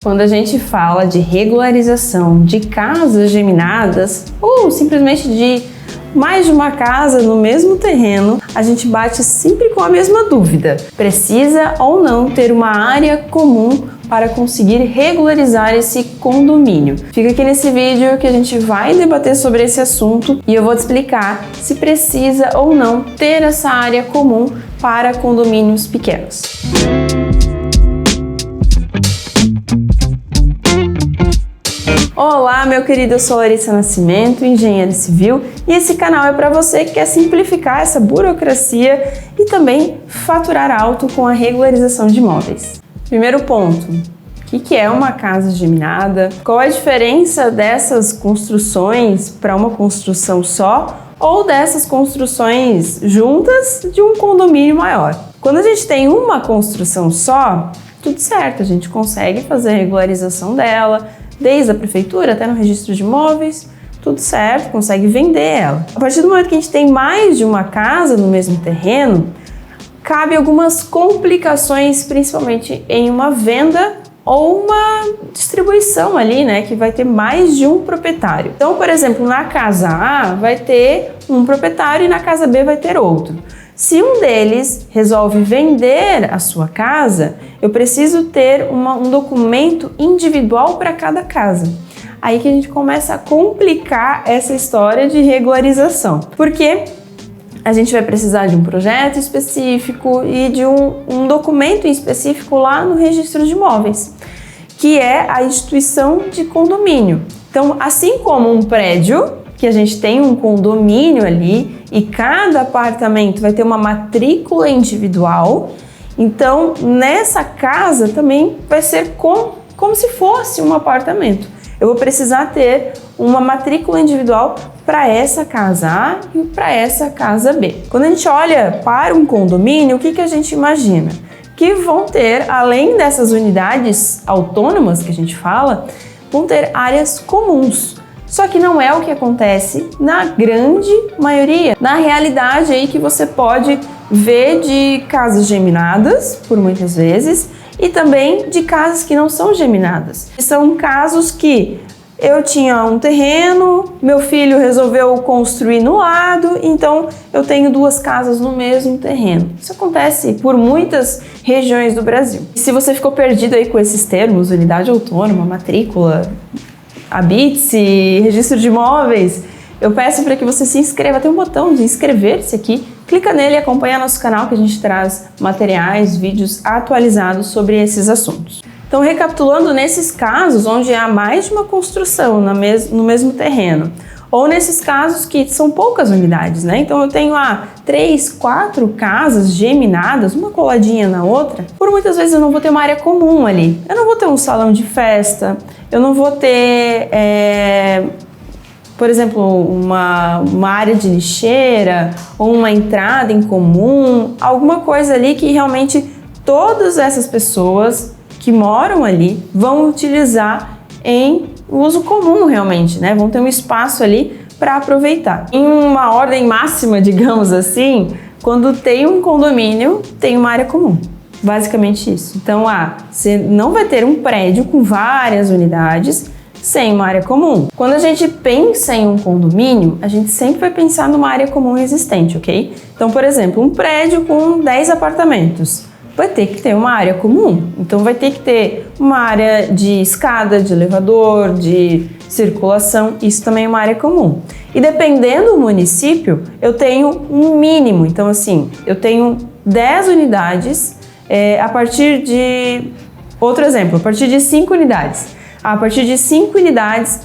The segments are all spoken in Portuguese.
Quando a gente fala de regularização de casas geminadas ou simplesmente de mais de uma casa no mesmo terreno, a gente bate sempre com a mesma dúvida: precisa ou não ter uma área comum para conseguir regularizar esse condomínio? Fica aqui nesse vídeo que a gente vai debater sobre esse assunto e eu vou te explicar se precisa ou não ter essa área comum para condomínios pequenos. Olá, meu querido, eu sou Larissa Nascimento, engenheira civil, e esse canal é para você que quer simplificar essa burocracia e também faturar alto com a regularização de imóveis. Primeiro ponto: o que é uma casa geminada? Qual é a diferença dessas construções para uma construção só ou dessas construções juntas de um condomínio maior? Quando a gente tem uma construção só, tudo certo, a gente consegue fazer a regularização dela, desde a prefeitura até no registro de imóveis, tudo certo, consegue vender ela. A partir do momento que a gente tem mais de uma casa no mesmo terreno, cabe algumas complicações, principalmente em uma venda ou uma distribuição ali, né, que vai ter mais de um proprietário. Então, por exemplo, na casa A vai ter um proprietário e na casa B vai ter outro. Se um deles resolve vender a sua casa, eu preciso ter um documento individual para cada casa. Aí que a gente começa a complicar essa história de regularização. Porque a gente vai precisar de um projeto específico e de um documento em específico lá no registro de imóveis, que é a instituição de condomínio. Então, assim como um prédio, que a gente tem um condomínio ali e cada apartamento vai ter uma matrícula individual, então nessa casa também vai ser como se fosse um apartamento. Eu vou precisar ter uma matrícula individual para essa casa A e para essa casa B. Quando a gente olha para um condomínio, o que a gente imagina? Que vão ter, além dessas unidades autônomas que a gente fala, vão ter áreas comuns. Só que não é o que acontece na grande maioria. Na realidade aí que você pode ver de casas geminadas, por muitas vezes, e também de casas que não são geminadas. São casos que eu tinha um terreno, meu filho resolveu construir no lado, então eu tenho duas casas no mesmo terreno. Isso acontece por muitas regiões do Brasil. E se você ficou perdido aí com esses termos, unidade autônoma, matrícula, habite-se, registro de imóveis, eu peço para que você se inscreva. Tem um botão de inscrever-se aqui, clica nele e acompanha nosso canal, que a gente traz materiais, vídeos atualizados sobre esses assuntos. Então, recapitulando, nesses casos onde há mais de uma construção no mesmo terreno, ou nesses casos que são poucas unidades, né? Então eu tenho 3, 4 casas geminadas, uma coladinha na outra. Por muitas vezes eu não vou ter uma área comum ali. Eu não vou ter um salão de festa, eu não vou ter, por exemplo, uma área de lixeira ou uma entrada em comum, alguma coisa ali que realmente todas essas pessoas que moram ali vão utilizar em uso comum realmente, né? Vão ter um espaço ali para aproveitar. Em uma ordem máxima, digamos assim, quando tem um condomínio, tem uma área comum. Basicamente isso. Então, você não vai ter um prédio com várias unidades sem uma área comum. Quando a gente pensa em um condomínio, a gente sempre vai pensar numa área comum existente, ok? Então, por exemplo, um prédio com 10 apartamentos vai ter que ter uma área comum. Então vai ter que ter uma área de escada, de elevador, de circulação, isso também é uma área comum. E dependendo do município, eu tenho um mínimo. Então assim, eu tenho 10 unidades, a partir de... Outro exemplo, a partir de 5 unidades. A partir de 5 unidades,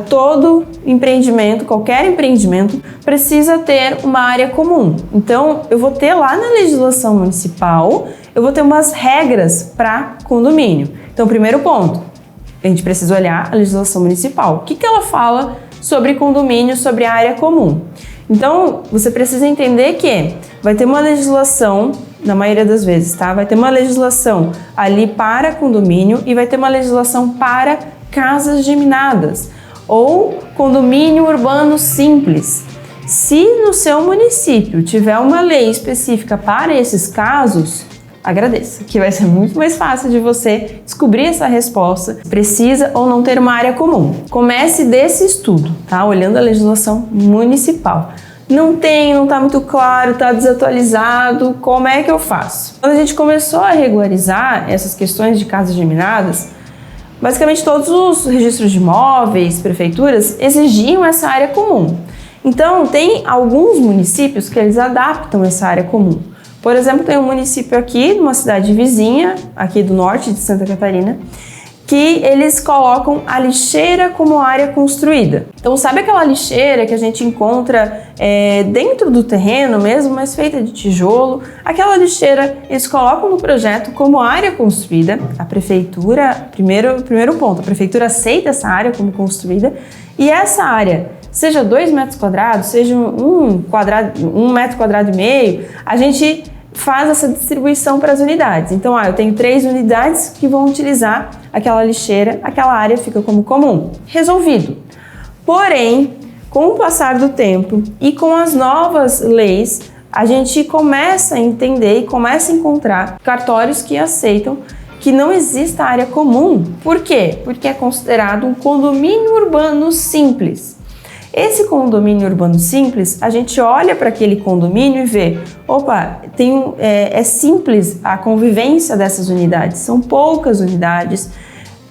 todo empreendimento, qualquer empreendimento, precisa ter uma área comum. Então, eu vou ter lá na legislação municipal, eu vou ter umas regras para condomínio. Então, primeiro ponto, a gente precisa olhar a legislação municipal. O que ela fala sobre condomínio, sobre a área comum? Então, você precisa entender que vai ter uma legislação, na maioria das vezes, tá? Vai ter uma legislação ali para condomínio e vai ter uma legislação para casas geminadas ou condomínio urbano simples. Se no seu município tiver uma lei específica para esses casos, agradeça, que vai ser muito mais fácil de você descobrir essa resposta, precisa ou não ter uma área comum. Comece desse estudo, tá? Olhando a legislação municipal. Não está muito claro, está desatualizado, como é que eu faço? Quando a gente começou a regularizar essas questões de casas geminadas, basicamente todos os registros de imóveis, prefeituras, exigiam essa área comum. Então, tem alguns municípios que eles adaptam essa área comum. Por exemplo, tem um município aqui, numa cidade vizinha, aqui do norte de Santa Catarina, que eles colocam a lixeira como área construída. Então, sabe aquela lixeira que a gente encontra dentro do terreno mesmo, mas feita de tijolo? Aquela lixeira eles colocam no projeto como área construída. A prefeitura, primeiro ponto, a prefeitura aceita essa área como construída e essa área, seja 2 metros quadrados, seja 1,5 metro quadrado, a gente faz essa distribuição para as unidades. Então, eu tenho 3 unidades que vão utilizar aquela lixeira, aquela área fica como comum. Resolvido. Porém, com o passar do tempo e com as novas leis, a gente começa a entender e começa a encontrar cartórios que aceitam que não exista área comum. Por quê? Porque é considerado um condomínio urbano simples. Esse condomínio urbano simples, a gente olha para aquele condomínio e vê, opa, é simples a convivência dessas unidades, são poucas unidades,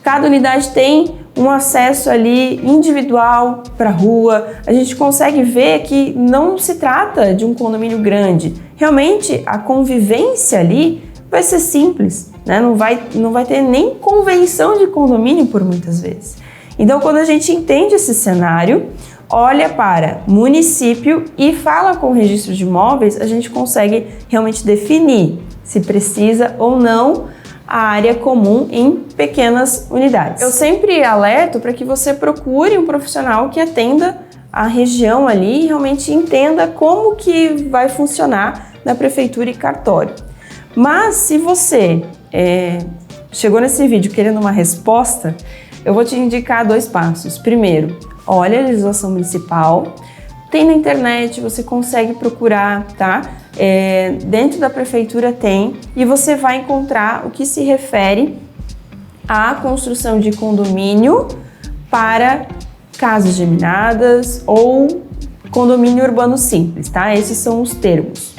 cada unidade tem um acesso ali individual para a rua, a gente consegue ver que não se trata de um condomínio grande, realmente a convivência ali vai ser simples, né? Não vai ter nem convenção de condomínio por muitas vezes. Então, quando a gente entende esse cenário, olha para município e fala com o registro de imóveis, a gente consegue realmente definir se precisa ou não a área comum em pequenas unidades. Eu sempre alerto para que você procure um profissional que atenda a região ali e realmente entenda como que vai funcionar na prefeitura e cartório. Mas se você chegou nesse vídeo querendo uma resposta, eu vou te indicar 2 passos. Primeiro, olha a legislação municipal, tem na internet, você consegue procurar, tá? Dentro da prefeitura tem, e você vai encontrar o que se refere à construção de condomínio para casas geminadas ou condomínio urbano simples, tá? Esses são os termos.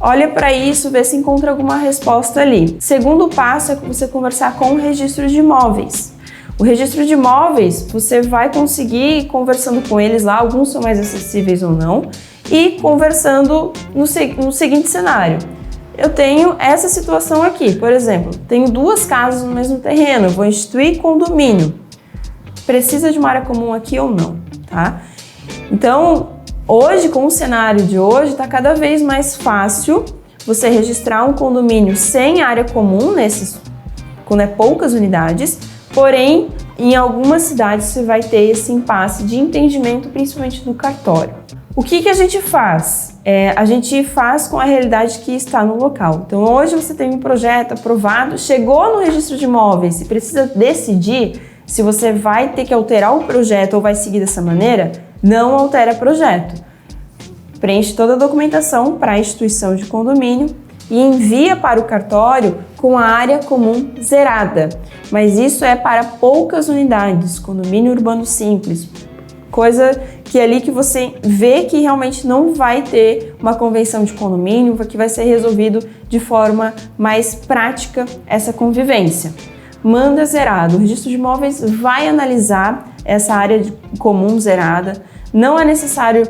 Olha para isso, vê se encontra alguma resposta ali. Segundo passo é você conversar com o registro de imóveis. O registro de imóveis, você vai conseguir ir conversando com eles lá, alguns são mais acessíveis ou não, e conversando no seguinte cenário. Eu tenho essa situação aqui, por exemplo, tenho 2 casas no mesmo terreno, eu vou instituir condomínio. Precisa de uma área comum aqui ou não, tá? Então, hoje, com o cenário de hoje, está cada vez mais fácil você registrar um condomínio sem área comum, quando é poucas unidades. Porém, em algumas cidades você vai ter esse impasse de entendimento, principalmente do cartório. O que a gente faz? A gente faz com a realidade que está no local. Então, hoje você tem um projeto aprovado, chegou no registro de imóveis e precisa decidir se você vai ter que alterar o projeto ou vai seguir dessa maneira, não altera projeto. Preenche toda a documentação para a instituição de condomínio e envia para o cartório com a área comum zerada. Mas isso é para poucas unidades, condomínio urbano simples, coisa que ali que você vê que realmente não vai ter uma convenção de condomínio, que vai ser resolvido de forma mais prática essa convivência. Manda zerado, o registro de imóveis vai analisar essa área comum zerada, não é necessário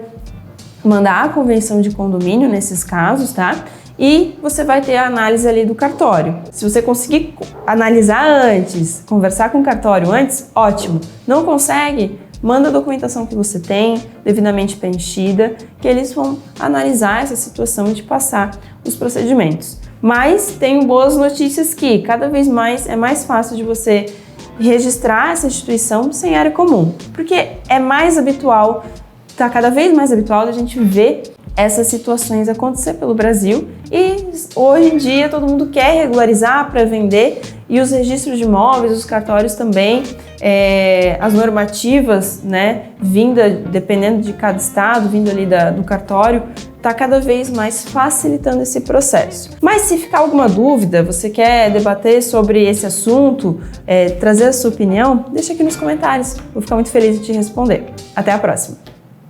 mandar a convenção de condomínio nesses casos, tá? E você vai ter a análise ali do cartório. Se você conseguir analisar antes, conversar com o cartório antes, ótimo. Não consegue? Manda a documentação que você tem, devidamente preenchida, que eles vão analisar essa situação e te passar os procedimentos. Mas tenho boas notícias que cada vez mais é mais fácil de você registrar essa instituição sem área comum, porque é mais habitual, está cada vez mais habitual a gente ver essas situações acontecer pelo Brasil e hoje em dia todo mundo quer regularizar para vender e os registros de imóveis, os cartórios também, as normativas, né, dependendo de cada estado, vindo ali do cartório, está cada vez mais facilitando esse processo. Mas se ficar alguma dúvida, você quer debater sobre esse assunto, trazer a sua opinião, deixa aqui nos comentários, vou ficar muito feliz de te responder. Até a próxima!